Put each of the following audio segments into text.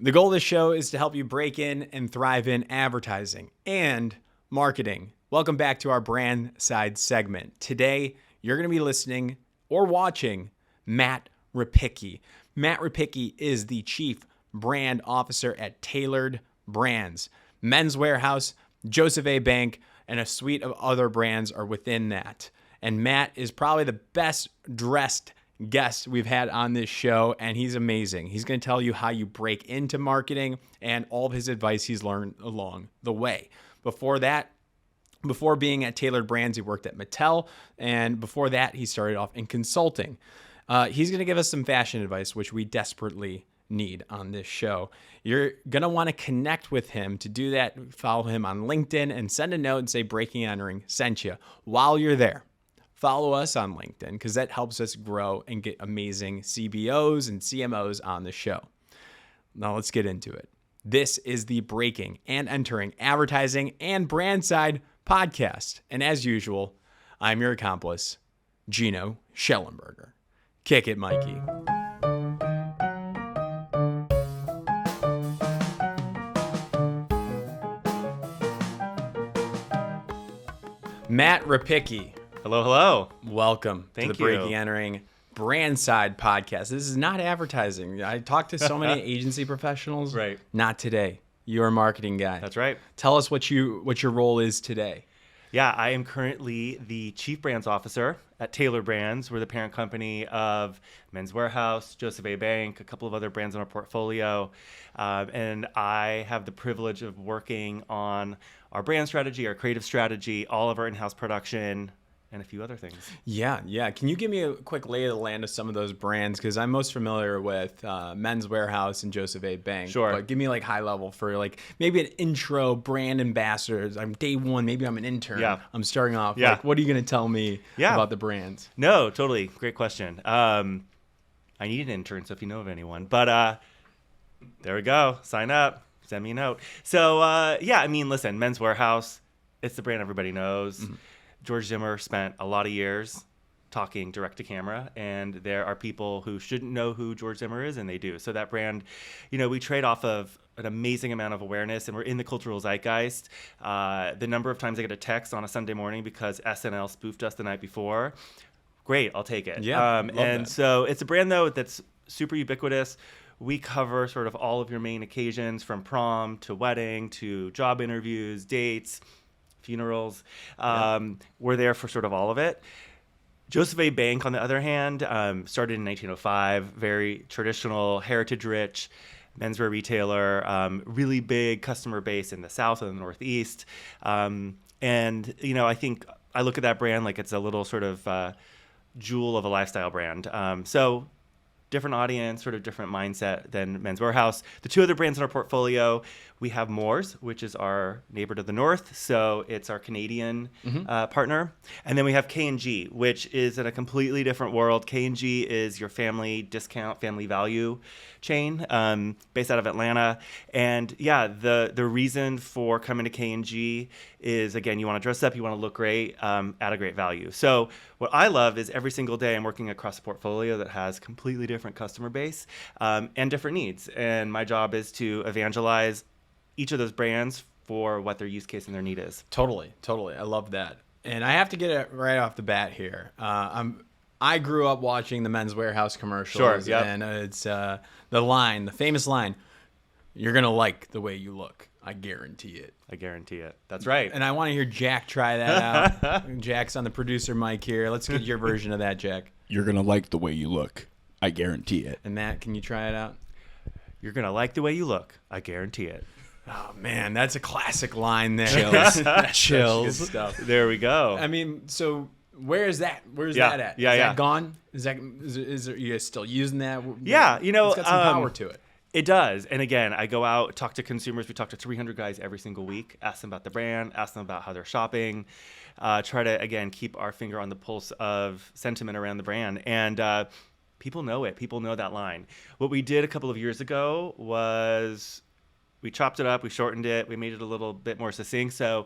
The goal of this show is to help you break in and thrive in advertising and marketing. Welcome back to our BrandSide segment. Today, you're going to be listening or watching Matt Repicky. Matt Repicky is the Chief Brand Officer at Tailored Brands. Men's Warehouse, Joseph A. Bank, and a suite of other brands are within that. And Matt is probably the best dressed guest we've had on this show, and he's amazing. He's going to tell you how you break into marketing and all of his advice he's learned along the way. Before being at Tailored Brands, he worked at Mattel, and before that, he started off in consulting. He's going to give us some fashion advice, which we desperately need on this show. You're going to want to connect with him. To do that, follow him on LinkedIn and send a note and say Breaking and Entering sent you. While you're there, follow us on LinkedIn because that helps us grow and get amazing CBOs and CMOs on the show. Now let's get into it. This is the Breaking and Entering Advertising and BrandSide podcast. And as usual, I'm your accomplice, Gino Schellenberger. Kick it, Mikey. Matt Repicky. Hello, hello. Welcome to the you. Breaking Entering BrandSide podcast. This is not advertising. I talked to so many agency professionals. Right. Not today. You're a marketing guy. That's right. Tell us what your role is today. Yeah, I am currently the Chief Brands Officer at Tailored Brands. We're the parent company of Men's Warehouse, Joseph A. Bank, a couple of other brands in our portfolio. And I have the privilege of working on our brand strategy, our creative strategy, all of our in-house production, and a few other things. Yeah. Can you give me a quick lay of the land of some of those brands? Because I'm most familiar with Men's Warehouse and Joseph A. Bank. Sure. But give me like high level for like maybe an intro brand ambassadors. I'm day one. Maybe I'm an intern. Yeah. I'm starting off. Yeah. Like, what are you going to tell me about the brands? No, totally. Great question. I need an intern, so if you know of anyone. But there we go. Sign up. Send me a note. So, listen, Men's Warehouse, it's the brand everybody knows. Mm-hmm. George Zimmer spent a lot of years talking direct to camera, and there are people who shouldn't know who George Zimmer is, and they do. So that brand, we trade off of an amazing amount of awareness, and we're in the cultural zeitgeist. The number of times I get a text on a Sunday morning because SNL spoofed us the night before, great, I'll take it. Yeah, so it's a brand, though, that's super ubiquitous. We cover sort of all of your main occasions, from prom to wedding to job interviews, dates, funerals. We're there for sort of all of it. Joseph A. Bank, on the other hand, started in 1905, very traditional, heritage-rich menswear retailer, really big customer base in the South and the Northeast. I think I look at that brand like it's a little sort of jewel of a lifestyle brand. So different audience, sort of different mindset than Men's Warehouse. The two other brands in our portfolio, we have Moores, which is our neighbor to the north. So it's our Canadian partner. And then we have K&G, which is in a completely different world. K&G is your family discount, family value chain based out of Atlanta. And yeah, the reason for coming to K&G is, again, you want to dress up, you want to look great at a great value. So what I love is every single day I'm working across a portfolio that has completely different customer base and different needs. And my job is to evangelize each of those brands for what their use case and their need is. Totally. I love that. And I have to get it right off the bat here. I grew up watching the Men's Warehouse commercials. Sure, yep. And it's the famous line, "You're going to like the way you look. I guarantee it." I guarantee it. That's right. And I want to hear Jack try that out. Jack's on the producer mic here. Let's get your version of that, Jack. "You're going to like the way you look. I guarantee it." And Matt, can you try it out? "You're going to like the way you look. I guarantee it." Oh, man, that's a classic line there. Chills. Good stuff. There we go. I mean, so where is that? Where's that at? Is that gone? Is you guys still using that? Yeah, it's got some power to it. It does. And again, I go out, talk to consumers. We talk to 300 guys every single week, ask them about the brand, ask them about how they're shopping, try to, again, keep our finger on the pulse of sentiment around the brand. And people know it. People know that line. What we did a couple of years ago was we chopped it up, we shortened it, we made it a little bit more succinct. So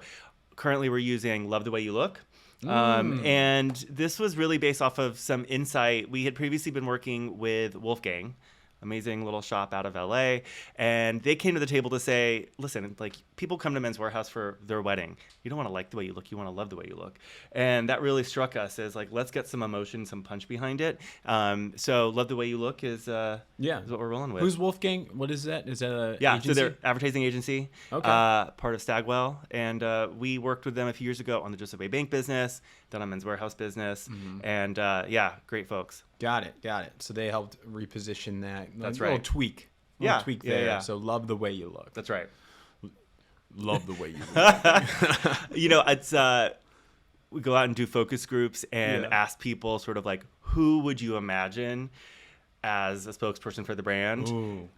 currently we're using "Love the Way You Look." And this was really based off of some insight. We had previously been working with Wolfgang amazing little shop out of LA. And they came to the table to say, listen, like people come to Men's Warehouse for their wedding. You don't want to like the way you look. You want to love the way you look. And that really struck us as like, let's get some emotion, some punch behind it. So Love the Way You Look is what we're rolling with. Who's Wolfgang? What is that? Is that a agency? So they're advertising agency, okay. Part of Stagwell. And we worked with them a few years ago on the Joseph A. Bank business, then on Men's Warehouse business. And great folks. Got it. So they helped reposition that. That's little right. tweak. Yeah. Tweak Yeah, there. yeah. So Love the Way You Look. That's right. Love the way you look. It's we go out and do focus groups and ask people sort of like, who would you imagine as a spokesperson for the brand? Ooh.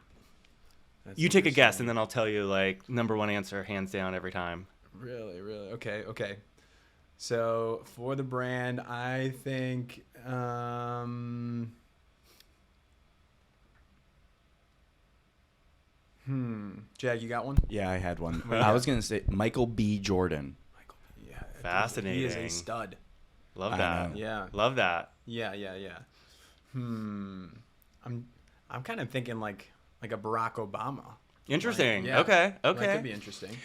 You take a guess, and then I'll tell you like number one answer, hands down, every time. Really? Okay. So for the brand, I think Jag, you got one? Yeah, I had one. I was gonna say Michael B. Jordan. Yeah. Fascinating. He is a stud. Love I that. know. Yeah. Love that. Yeah. I'm kind of thinking like a Barack Obama. Interesting. Yeah. Okay. That could be interesting.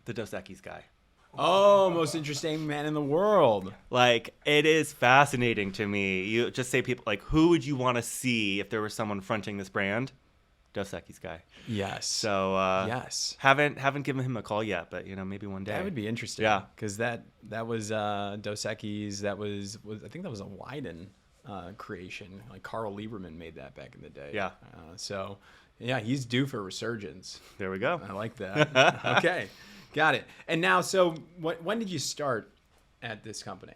The Dos Equis guy. Oh, most interesting man in the world. Like, it is fascinating to me. You just say people like, who would you want to see if there was someone fronting this brand? Dos Equis guy. Yes. So yes. haven't given him a call yet, but maybe one day. That would be interesting. Yeah. Because that was Dos Equis. That was I think that was a Wyden creation. Like Carl Lieberman made that back in the day. Yeah. So yeah, he's due for resurgence. There we go. I like that. Okay. Got it. And now, so when did you start at this company?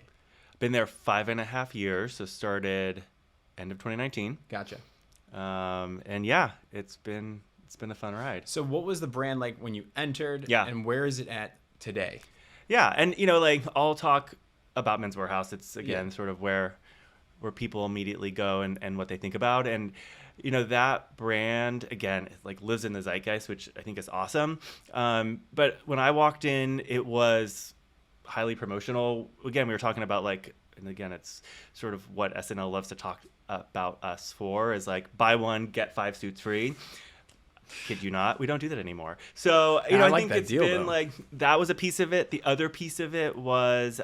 Been there 5.5 years. So started end of 2019. Gotcha. And it's been a fun ride. So what was the brand like when you entered? Yeah. And where is it at today? Yeah. And, like I'll talk about Men's Warehouse. It's again, sort of where people immediately go and what they think about. And, that brand, again, like lives in the zeitgeist, which I think is awesome. But when I walked in, it was highly promotional. Again, we were talking about like, and again, it's sort of what SNL loves to talk about us for is like buy one, get 5 suits free. Kid you not, we don't do that anymore. So, I like think that it's deal, been though. like, that was a piece of it. The other piece of it was,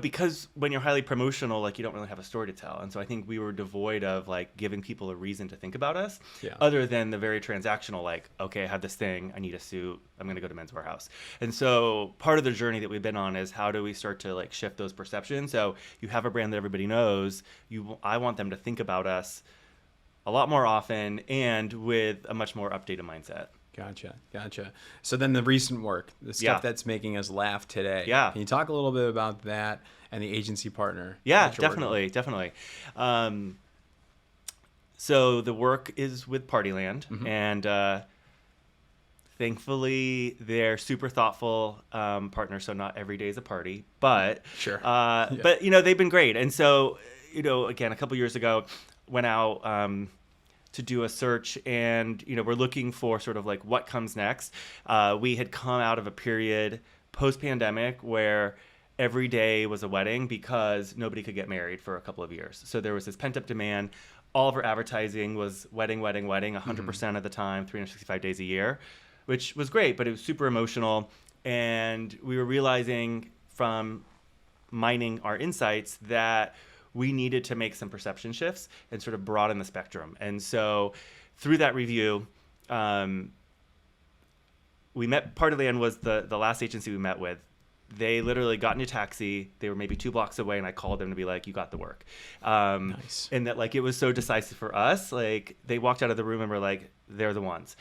because when you're highly promotional, like you don't really have a story to tell. And so I think we were devoid of like giving people a reason to think about us other than the very transactional, like, okay, I have this thing, I need a suit, I'm going to go to Men's Warehouse. And so part of the journey that we've been on is how do we start to like shift those perceptions? So you have a brand that everybody knows, I want them to think about us a lot more often and with a much more updated mindset. Gotcha. So then the recent work, the stuff that's making us laugh today. Yeah. Can you talk a little bit about that and the agency partner? Yeah, that you're working definitely. So the work is with Partyland, and thankfully they're super thoughtful partners. So not every day is a party, but Sure. But they've been great. And so again, a couple years ago, went out to do a search, and we're looking for sort of like what comes next. We had come out of a period post-pandemic where every day was a wedding because nobody could get married for a couple of years. So there was this pent-up demand. All of our advertising was wedding 100% of the time, 365 days a year, which was great, but it was super emotional. And we were realizing from mining our insights that we needed to make some perception shifts and sort of broaden the spectrum. And so through that review, we met, Partyland was the last agency we met with. They literally got in a taxi. They were maybe 2 blocks away, and I called them to be like, you got the work. Nice. And that like it was so decisive for us. Like they walked out of the room and were like, they're the ones,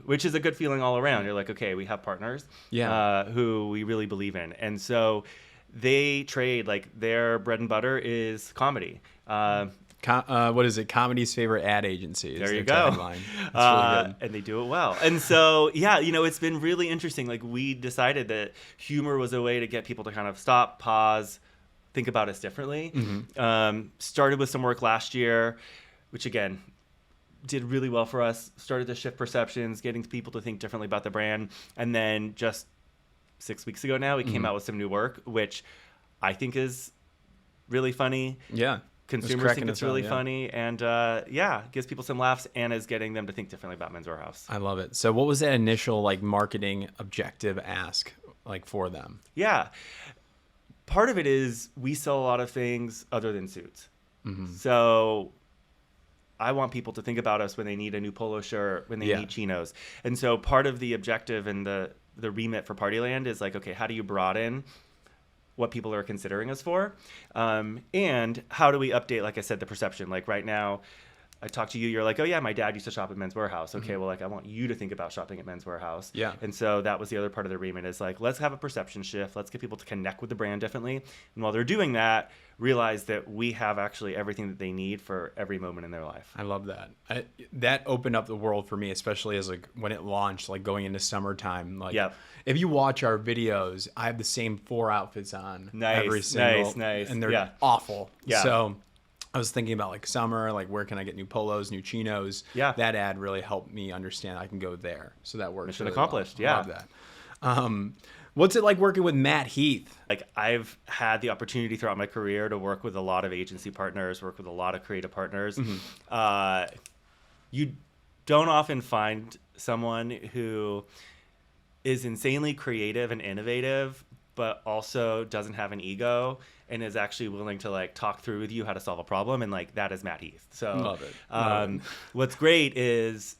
which is a good feeling all around. You're like, okay, we have partners who we really believe in. And so they trade, like their bread and butter is comedy. What is it? Comedy's favorite ad agency. There you go. Tagline. That's really good. And they do it well. And so, it's been really interesting. Like we decided that humor was a way to get people to kind of stop, pause, think about us differently. Started with some work last year, which again, did really well for us. Started to shift perceptions, getting people to think differently about the brand. And then just 6 weeks ago now, we came out with some new work, which I think is really funny. Yeah. Consumers think it's really funny, and gives people some laughs and is getting them to think differently about Men's Wearhouse. I love it. So what was that initial like marketing objective ask like for them? Yeah. Part of it is we sell a lot of things other than suits. So I want people to think about us when they need a new polo shirt, when they need chinos. And so part of the objective and the remit for Partyland is like, okay, how do you broaden what people are considering us for? And how do we update, like I said, the perception? Like right now, I talk to you, you're like, oh yeah, my dad used to shop at Men's Wearhouse. Okay, well, like I want you to think about shopping at Men's Wearhouse. Yeah. And so that was the other part of the remit is like, let's have a perception shift. Let's get people to connect with the brand differently. And while they're doing that, realize that we have actually everything that they need for every moment in their life. I love that. That opened up the world for me, especially as like when it launched, like going into summertime. Like if you watch our videos, I have the same 4 outfits on every single, nice. And they're awful. Yeah. So I was thinking about like summer, like where can I get new polos, new chinos? Yeah. That ad really helped me understand I can go there. So that works. Mission really accomplished. Well. I love that. What's it like working with Matt Heath? Like I've had the opportunity throughout my career to work with a lot of agency partners, work with a lot of creative partners. You don't often find someone who is insanely creative and innovative, but also doesn't have an ego and is actually willing to like talk through with you how to solve a problem. And like, that is Matt Heath. So love it. What's great is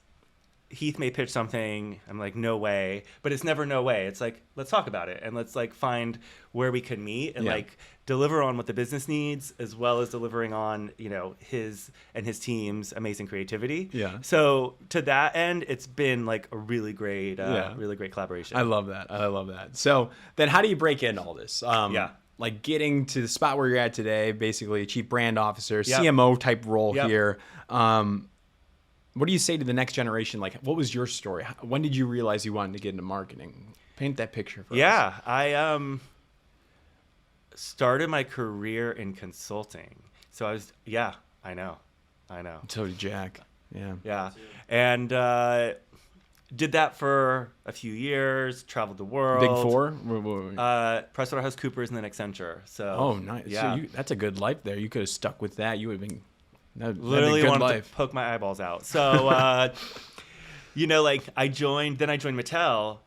Heath may pitch something. I'm like, no way, but it's never no way. It's like, let's talk about it and let's like find where we can meet and like deliver on what the business needs, as well as delivering on, you know, his and his team's amazing creativity. Yeah. So to that end, it's been like a really great collaboration. I love that. So then how do you break into all this? Like getting to the spot where you're at today, basically chief brand officer, CMO type role here. What do you say to the next generation? Like, what was your story? When did you realize you wanted to get into marketing? Paint that picture for us. Yeah, I started my career in consulting. So I know. So did Jack. Yeah. And did that for a few years, traveled the world. Big Four? PricewaterhouseCoopers and then Accenture. So oh, nice. Yeah. So that's a good life there. You could have stuck with that. You would have been... Literally wanted to poke my eyeballs out. So, you know, like I joined Mattel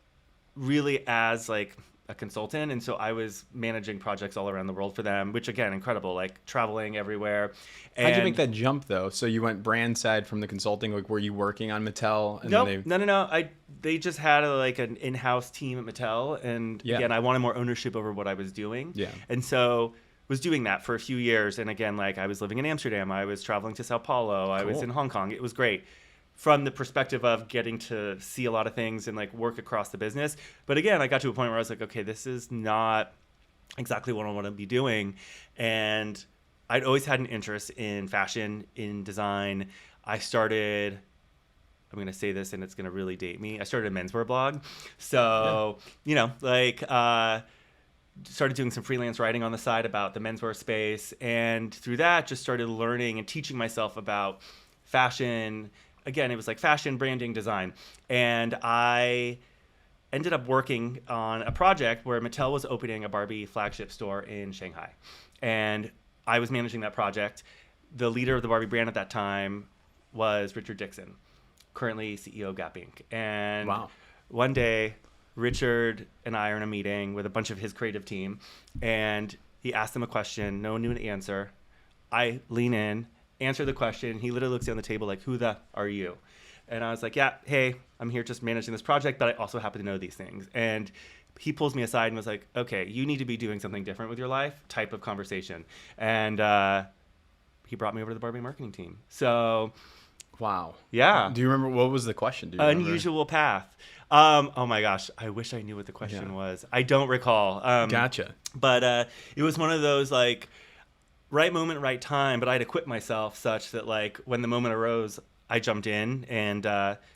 really as like a consultant. And so I was managing projects all around the world for them, which again, incredible, like traveling everywhere. And how'd you make that jump though? So you went BrandSide from the consulting, like were you working on Mattel? And nope. No. They just had an in-house team at Mattel. And again, I wanted more ownership over what I was doing. Yeah. And so was doing that for a few years. And again, like I was living in Amsterdam, I was traveling to Sao Paulo, I was in Hong Kong. It was great from the perspective of getting to see a lot of things and like work across the business. But again, I got to a point where I was like, okay, this is not exactly what I want to be doing. And I'd always had an interest in fashion, in design. I'm going to say this and it's going to really date me. I started a menswear blog. So, you know, like, started doing some freelance writing on the side about the menswear space, and through that just started learning and teaching myself about fashion. Again, it was like fashion, branding, design. And I ended up working on a project where Mattel was opening a Barbie flagship store in Shanghai. And I was managing that project. The leader of the Barbie brand at that time was Richard Dixon, currently CEO of Gap Inc. And one day, Richard and I are in a meeting with a bunch of his creative team, and he asked them a question. No one knew an answer. I lean in, answer the question. He literally looks down the table like, who the are you? And I was like, yeah, hey, I'm here just managing this project, but I also happen to know these things. And he pulls me aside and was like, okay, you need to be doing something different with your life, type of conversation. And he brought me over to the Barbie marketing team. So... wow. Yeah. Do you remember what was the question? Unusual path. Oh my gosh, I wish I knew what the question was. I don't recall. Gotcha. But it was one of those like right moment, right time. But I had equipped myself such that like when the moment arose, I jumped in and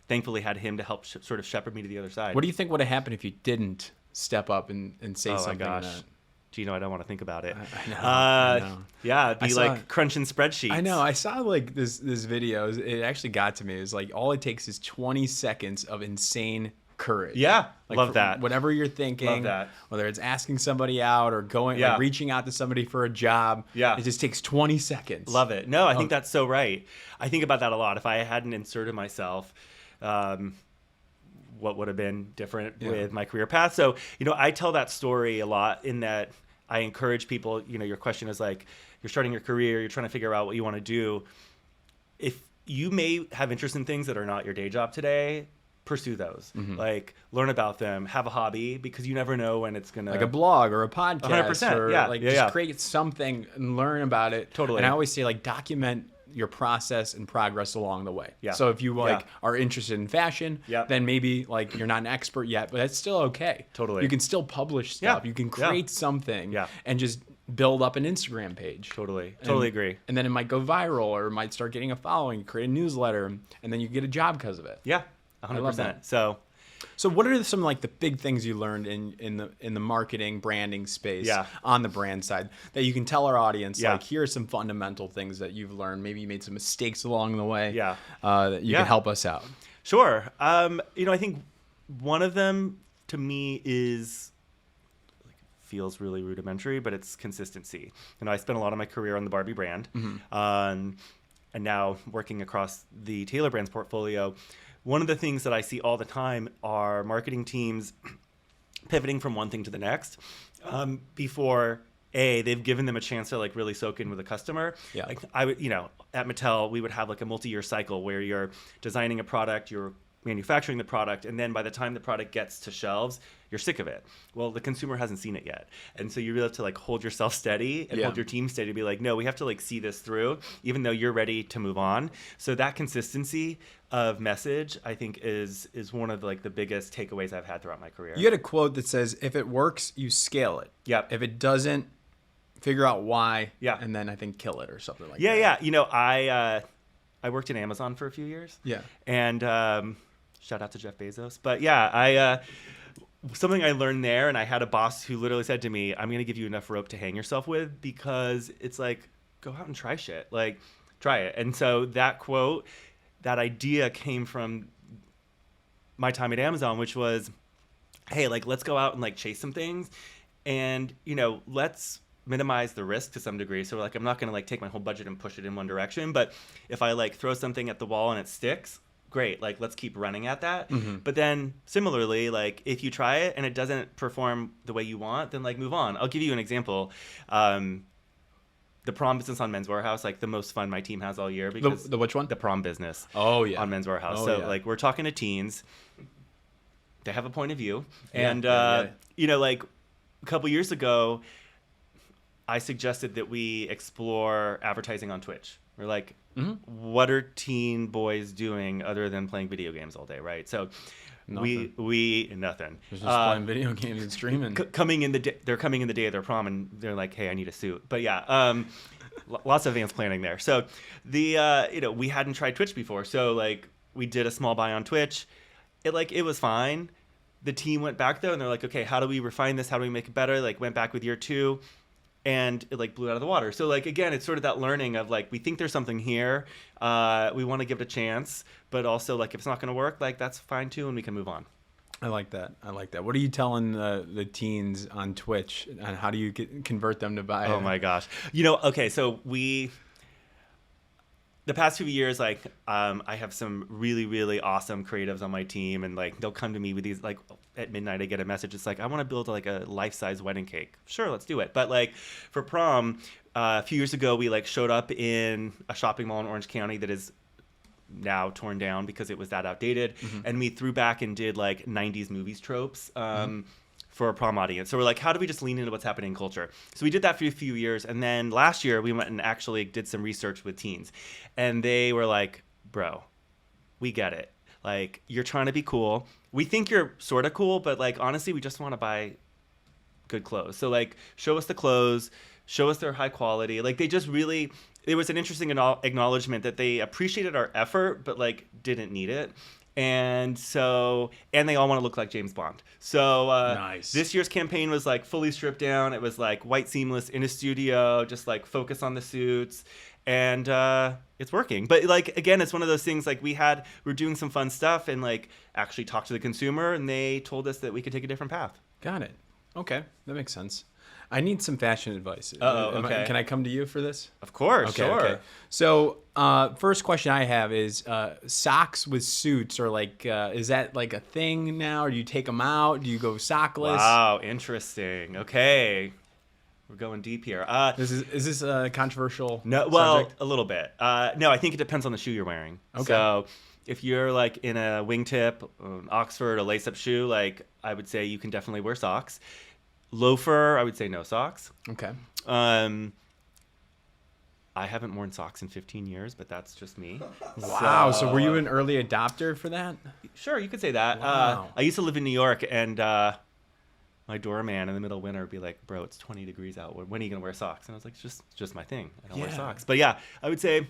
thankfully had him to help sort of shepherd me to the other side. What do you think would have happened if you didn't step up and say something? Oh my gosh. Gino, I don't want to think about it. I know. Yeah, it'd be like crunching spreadsheets. I know. I saw like this video. It actually got to me. It was like all it takes is 20 seconds of insane courage. Yeah, love for that. Whatever you're thinking, Love that. whether it's asking somebody out or going, Yeah. like reaching out to somebody for a job, Yeah. it just takes 20 seconds. Love it. No, I think that's so right. I think about that a lot. If I hadn't inserted myself, what would have been different with my career path? So, I tell that story a lot in that I encourage people, your question is like, you're starting your career, you're trying to figure out what you want to do. If you may have interest in things that are not your day job today, pursue those. Like, learn about them, have a hobby, because you never know when it's going to... Like a blog or a podcast. 100%, or yeah, like yeah, just yeah. create something and learn about it. Totally. And I always say, like, document your process and progress along the way. Yeah. So if you Yeah. are interested in fashion, Yep. then maybe like you're not an expert yet, but that's still okay. Totally. You can still publish stuff. Yeah. You can Yeah. create something Yeah. and just build up an Instagram page. Totally And- agree. And then it might go viral or it might start getting a following, create a newsletter, and then you get a job because of it. Yeah, love 100%. that. So, what are some like the big things you learned in the marketing branding space Yeah. on the brand side that you can tell our audience? Yeah. Like, here are some fundamental things that you've learned. Maybe you made some mistakes along the way. Yeah. That you Yeah. can help us out. sure. I think one of them to me is... feels really rudimentary, but it's consistency. I spent a lot of my career on the Barbie brand, and now working across the Taylor Brands portfolio. One of the things that I see all the time are marketing teams pivoting from one thing to the next before they've given them a chance to like really soak in with a customer. Yeah. Like I would, at Mattel, we would have like a multi-year cycle where you're designing a product, you're manufacturing the product, and then by the time the product gets to shelves, you're sick of it. Well, the consumer hasn't seen it yet. And so you really have to like hold yourself steady and hold your team steady to be like, no, we have to like see this through, even though you're ready to move on. So that consistency of message, I think is one of like the biggest takeaways I've had throughout my career. You had a quote that says, if it works, you scale it. Yep. If it doesn't, figure out why. Yeah. And then I think kill it or something like that. Yeah. I worked in Amazon for a few years. Yeah. And shout out to Jeff Bezos. But yeah, something I learned there, and I had a boss who literally said to me, I'm going to give you enough rope to hang yourself with, because it's like, go out and try shit. Like, try it. And so that quote, that idea came from my time at Amazon, which was, hey, like, let's go out and like chase some things, and, let's minimize the risk to some degree. So like, I'm not going to like take my whole budget and push it in one direction, but if I like throw something at the wall and it sticks, great, like let's keep running at that. But then similarly, like if you try it and it doesn't perform the way you want, then like move on. I'll give you an example. The prom business on Men's Warehouse, like the most fun my team has all year, because The which one? the prom business Oh, yeah. on Men's Warehouse. Oh, So yeah. like we're talking to teens, they have a point of view. Yeah, And yeah. like a couple years ago, I suggested that we explore advertising on Twitch. We're like, what are teen boys doing other than playing video games all day, right? So Nothing. we nothing. Just playing video games and streaming. They're coming in the day of their prom, and they're like, hey, I need a suit. But yeah, lots of advanced planning there. So the we hadn't tried Twitch before, so like we did a small buy on Twitch. It was fine. The team went back though, and they're like, okay, how do we refine this? How do we make it better? Like went back with year 2. And it like blew out of the water. So like, again, it's sort of that learning of like, we think there's something here. We want to give it a chance, but also like, if it's not going to work, like that's fine too. And we can move on. I like that. What are you telling the teens on Twitch, and how do you convert them to buy it? Oh my gosh. Okay. So the past few years, like, I have some really, really awesome creatives on my team, and like, they'll come to me with these, like, at midnight, I get a message. It's like, I want to build like a life-size wedding cake. Sure, let's do it. But like, for prom, a few years ago, we like showed up in a shopping mall in Orange County that is now torn down because it was that outdated, and we threw back and did like 90s movies tropes. For a prom audience. So we're like, how do we just lean into what's happening in culture? So we did that for a few years. And then last year we went and actually did some research with teens, and they were like, bro, we get it. Like, you're trying to be cool. We think you're sort of cool, but like, honestly, we just want to buy good clothes. So like, show us the clothes, show us their high quality. Like, they just really, it was an interesting acknowledgement that they appreciated our effort, but like didn't need it. And they all want to look like James Bond. So Nice. This year's campaign was like fully stripped down. It was like white seamless in a studio, just like focus on the suits. and it's working. But like, again, it's one of those things, like we're doing some fun stuff and like actually talked to the consumer, and they told us that we could take a different path. Got it. Okay, that makes sense. I need some fashion advice. Okay. Can I come to you for this? Of course, Okay, sure. okay. So, first question I have is socks with suits, or like, is that like a thing now? Or do you take them out? Do you go sockless? Wow, interesting. Okay, we're going deep here. Is this a controversial No, well, subject? a little bit. No, I think it depends on the shoe you're wearing. Okay. So if you're like in a wingtip, Oxford, a lace-up shoe, like I would say you can definitely wear socks. Loafer, I would say no socks. Okay. I haven't worn socks in 15 years, but that's just me. Wow. So were you an early adopter for that? Sure, you could say that. Wow. I used to live in New York, and my doorman in the middle of winter would be like, "Bro, it's 20 degrees out. When are you gonna wear socks?" And I was like, "It's just my thing. I don't wear Yeah. socks." But yeah, I would say,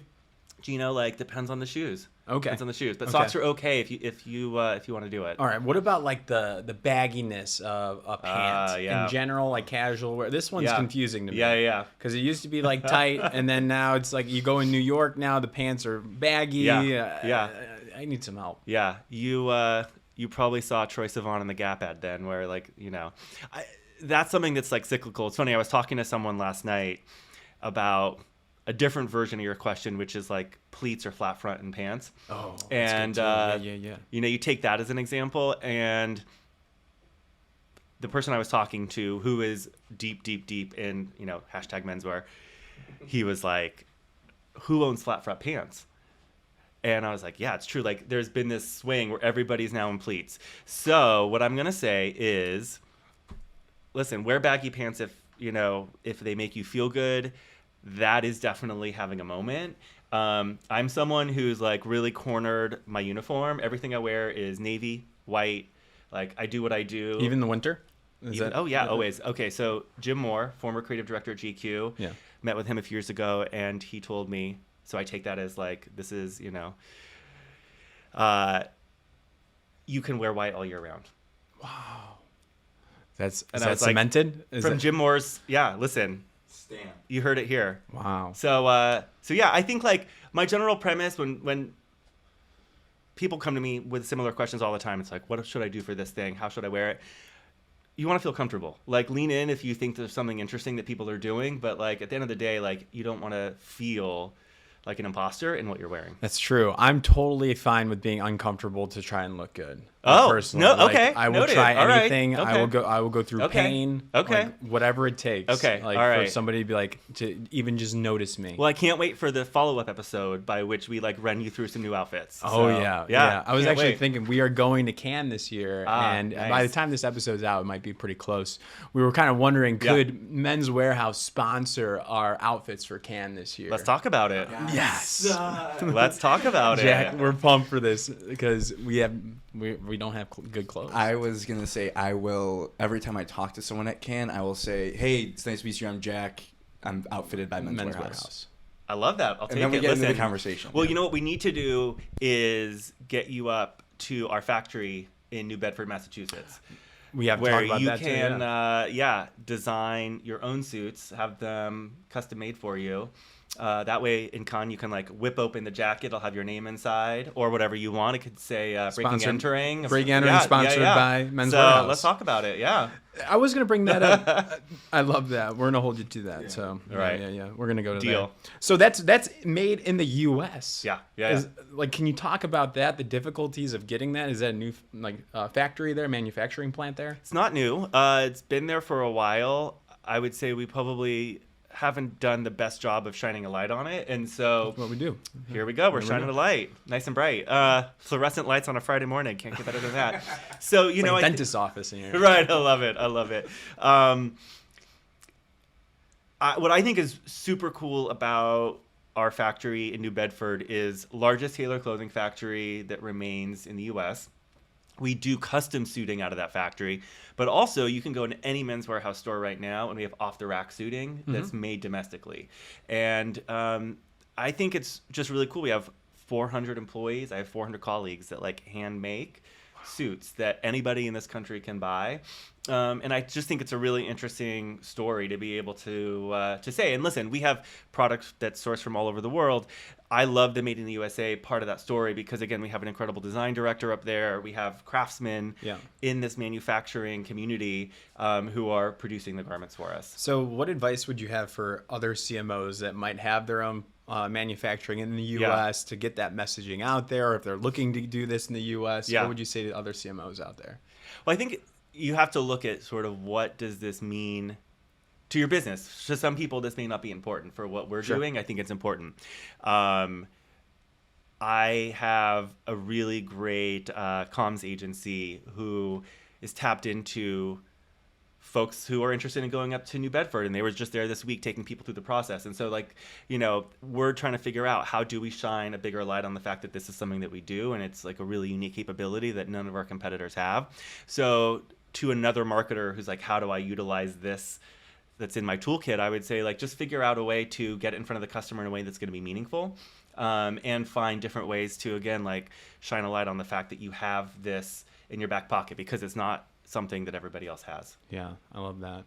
Gino, like depends on the shoes. Okay. Depends on the shoes, but Okay. socks are okay if you want to do it. All right. What about like the bagginess of a pant yeah. in general, like casual wear? This one's Yeah. confusing to me. Yeah. Because it used to be like tight, and then now it's like you go in New York. Now the pants are baggy. Yeah. I need some help. Yeah, you probably saw Troye Sivan in the Gap ad then, where like that's something that's like cyclical. It's funny. I was talking to someone last night about a different version of your question, which is like pleats or flat front in pants. Oh, that's and good too. Yeah. you take that as an example, and the person I was talking to, who is deep in hashtag menswear, he was like, "Who owns flat front pants?" And I was like, yeah, it's true. Like, there's been this swing where everybody's now in pleats. So what I'm gonna say is, listen, wear baggy pants if they make you feel good. That is definitely having a moment. I'm someone who's like really cornered my uniform. Everything I wear is navy, white. Like, I do what I do. Even the winter? Always. Okay, so Jim Moore, former creative director at GQ, Yeah. met with him a few years ago, and he told me, so I take that as like, this is, you can wear white all year round. Is And I that was like, cemented? From Jim Moore's, listen, Stamp. you heard it here. Wow. So yeah, I think like my general premise when people come to me with similar questions all the time, it's like, what should I do for this thing? How should I wear it? You want to feel comfortable. Like, lean in if you think there's something interesting that people are doing, but like at the end of the day, like, you don't want to feel like an imposter in what you're wearing. That's true. I'm totally fine with being uncomfortable to try and look good. Oh, personally. no, Like, okay, I will noted. try All right, anything. okay. I will go through Okay, pain. okay. like, whatever it takes. Okay, Like all for right. somebody to be like to even just notice me. Well, I can't wait for the follow-up episode by which we like run you through some new outfits. Oh So, yeah. I was can't actually wait. thinking we are going to Cannes this year, and by nice. the time this episode's out, it might be pretty close. We were kind of wondering, could Men's Warehouse sponsor our outfits for Cannes this year? Let's talk about it. Yes. Let's talk about Jack, it. we're pumped for this because we don't have good clothes. I was gonna say I will every time I talk to someone at Cannes, I will say, "Hey, it's nice to meet you. I'm Jack. I'm outfitted by Men's Warehouse." I love that. I'll take And then we it. get into Listen, the conversation. Well, you know what we need to do is get you up to our factory in New Bedford, Massachusetts, We have to where talk about you that can, too. Yeah. design your own suits, have them custom made for you. That way, in Cannes, you can like whip open the jacket. It'll have your name inside or whatever you want. It could say "Breaking Entering." Breaking Entering, sponsored by Men's Warehouse. Let's talk about it. Yeah. I was gonna bring that up. I love that. We're gonna hold you to that. So Right. yeah. We're gonna go to Deal. that. So that's made in the U.S. Yeah. Like, can you talk about that? The difficulties of getting that? Is that a new factory there, manufacturing plant there? It's not new. It's been there for a while. I would say we probably haven't done the best job of shining a light on it, and so What we do? here we go. We're shining a light, nice and bright. Fluorescent lights on a Friday morning. Can't get better than that. So It's like a dentist's office in here. Right. I love it. What I think is super cool about our factory in New Bedford is largest tailor clothing factory that remains in the U.S. We do custom suiting out of that factory, but also you can go into any Men's Warehouse store right now, and we have off-the-rack suiting that's made domestically. And I think it's just really cool. We have 400 employees. I have 400 colleagues that like hand make suits that anybody in this country can buy. And I just think it's a really interesting story to be able to say. And listen, we have products that source from all over the world. I love the Made in the USA part of that story because, again, we have an incredible design director up there. We have craftsmen in this manufacturing community who are producing the garments for us. So what advice would you have for other CMOs that might have their own manufacturing in the U.S. to get that messaging out there? Or if they're looking to do this in the U.S., what would you say to other CMOs out there? Well, I think you have to look at sort of what does this mean to your business. To some people, this may not be important. For what we're doing, I think it's important. I have a really great comms agency who is tapped into folks who are interested in going up to New Bedford, and they were just there this week taking people through the process. And so, like, we're trying to figure out how do we shine a bigger light on the fact that this is something that we do, and it's like a really unique capability that none of our competitors have. So to another marketer who's like, how do I utilize this that's in my toolkit, I would say, like, just figure out a way to get it in front of the customer in a way that's going to be meaningful, and find different ways to, again, like, shine a light on the fact that you have this in your back pocket, because it's not something that everybody else has. Yeah, I love that.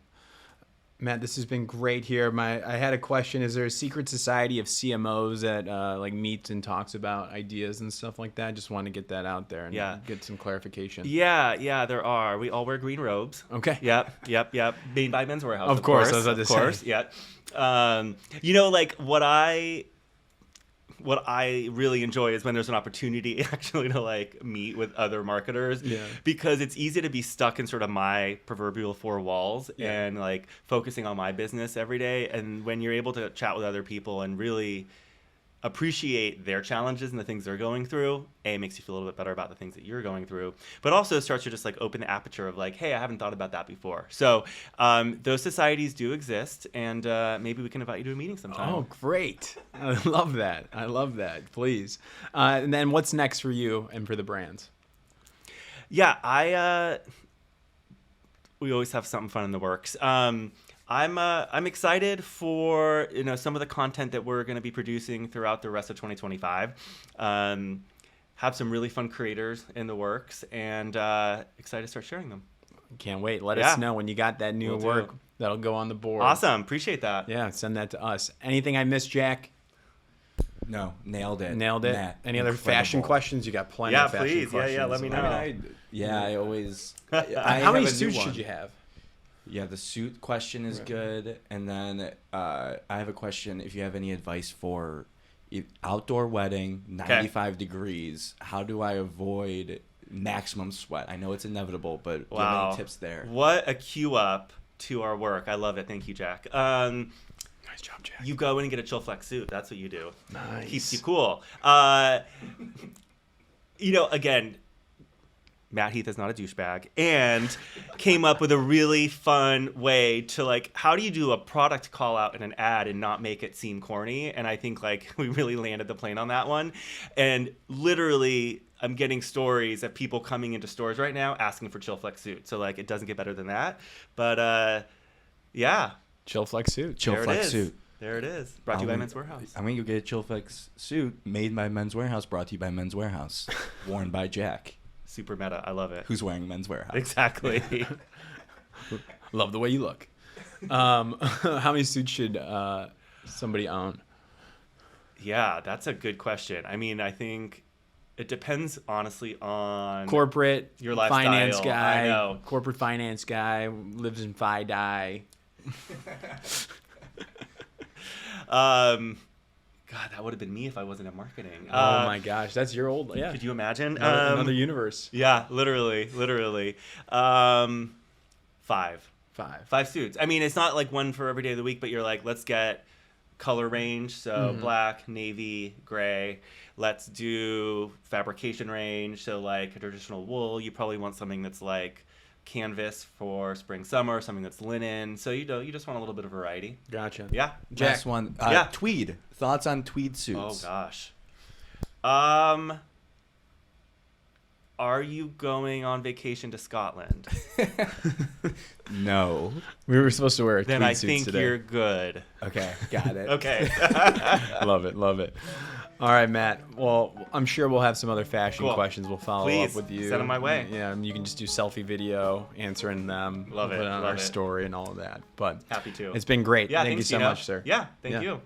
Matt, this has been great here. I had a question. Is there a secret society of CMOs that like meets and talks about ideas and stuff like that? Just want to get that out there and get some clarification. Yeah, there are. We all wear green robes. Okay. Yep. Made by Men's Wearhouse. Of course, I was about to say. Of course, yeah. Like what I really enjoy is when there's an opportunity actually to, like, meet with other marketers, because it's easy to be stuck in sort of my proverbial four walls and, like, focusing on my business every day. And when you're able to chat with other people and really appreciate their challenges and the things they're going through, it makes you feel a little bit better about the things that you're going through, but also starts to just, like, open the aperture of, like, hey, I haven't thought about that before. So those societies do exist, and maybe we can invite you to a meeting sometime. Oh, great. I love that. Please. And then what's next for you and for the brands? Yeah, we always have something fun in the works. I'm excited for some of the content that we're going to be producing throughout the rest of 2025. Have some really fun creators in the works, and excited to start sharing them. Can't wait. Let us know when you got that new work that'll go on the board. Awesome. Appreciate that. Yeah, send that to us. Anything I missed, Jack? No, nailed it. Matt, any other fashion questions? You got plenty of fashion questions. Yeah, let me know. I always... How many suits should you have? Yeah, the suit question is good. And then I have a question. If you have any advice for outdoor wedding, 95 degrees, how do I avoid maximum sweat? I know it's inevitable, but do you have any tips there? What a cue up to our work. I love it. Thank you, Jack. Nice job, Jack. You go in and get a chill flex suit. That's what you do. Nice. Keeps you cool. Again, Matt Heath is not a douchebag, and came up with a really fun way to, like, how do you do a product call out in an ad and not make it seem corny? And I think, like, we really landed the plane on that one. And literally, I'm getting stories of people coming into stores right now asking for Chill Flex suit. So, like, it doesn't get better than that. But yeah. Chill Flex suit. Chill Flex suit. There it is. Brought to you by Men's Wearhouse. I'm going to go get a Chill Flex suit made by Men's Wearhouse, brought to you by Men's Wearhouse, worn by Jack. Super meta. I love it. Who's wearing Men's Wearhouse. Exactly. Love the way you look. How many suits should somebody own? Yeah, that's a good question. I mean, I think it depends, honestly, on corporate, your lifestyle. Finance guy. I know. Corporate finance guy, lives in Phi Die. God, that would have been me if I wasn't in marketing. Oh my gosh, that's your old. Yeah. Could you imagine? Another universe. Yeah, literally. 5 suits. I mean, it's not like one for every day of the week, but you're like, let's get color range. So black, navy, gray. Let's do fabrication range. So like a traditional wool, you probably want something that's like canvas for spring, summer, something that's linen. So you just want a little bit of variety. Gotcha. Yeah. Next one. Tweed. Thoughts on tweed suits? Oh gosh. Are you going on vacation to Scotland? No. We were supposed to wear a tweed then I suits think today. you're good. Okay, got it. Okay. Love it. All right, Matt. Well, I'm sure we'll have some other fashion Cool. questions. We'll follow Please, up with you. send 'em my way. Yeah, and you can just do selfie video answering them. Love it, Put it on love our it. story and all of that. But Happy to. it's been great. Yeah, Thank you thanks, so Dino. much, sir. Yeah, thank Yeah. you.